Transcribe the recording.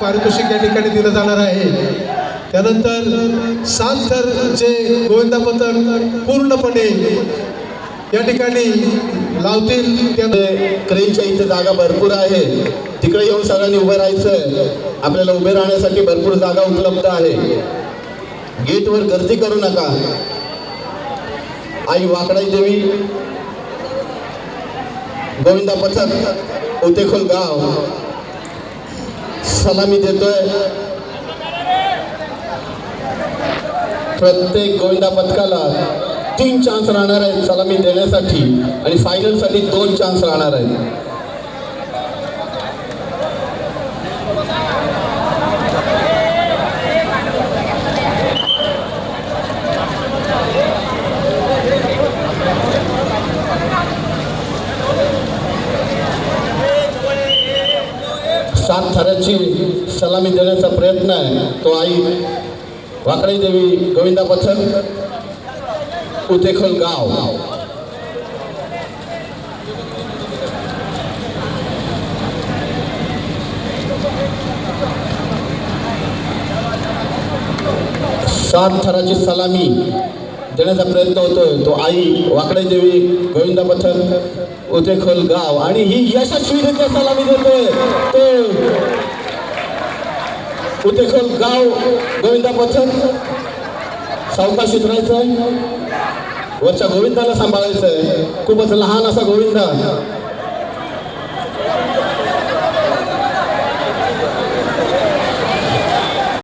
पारितोषिक या ठिकाणी दिलं जाणार आहे। त्यानंतर 7 थरचे गोविंदा पथक पूर्णपणे या ठिकाणी लावतील। क्रेनच्या इथे जागा भरपूर आहे, तिकडे येऊन सगळ्यांनी उभं राहायचंय। आपल्याला उभे राहण्यासाठी भरपूर जागा उपलब्ध आहे। गेटवर गर्दी करू नका। आई वाकडाई देवी गोविंदा पथक उतेखोल गाव सलामी देतोय। प्रत्येक गोविंदा पथकाला 3 चान्स राहणार आहेत सलामी देण्यासाठी आणि फायनल साठी 2 चान्स राहणार आहेत। सात थराची सलामी देण्याचा प्रयत्न आहे तो आई वाकडाई देवी गोविंदा पथक उतेखोल गाव। सात थराची सलामी देण्याचा प्रयत्न होतोय तो आई वाकडाई देवी गोविंदा पथक उतेखोल गाव आणि ही यशस्वीरित्या सलामी देतोय तो उतेखोल गाव गोविंदा पथक। सावकाश उतरायचंय, वरच्या गोविंदाला सांभाळायचंय, खूपच लहान असा गोविंदा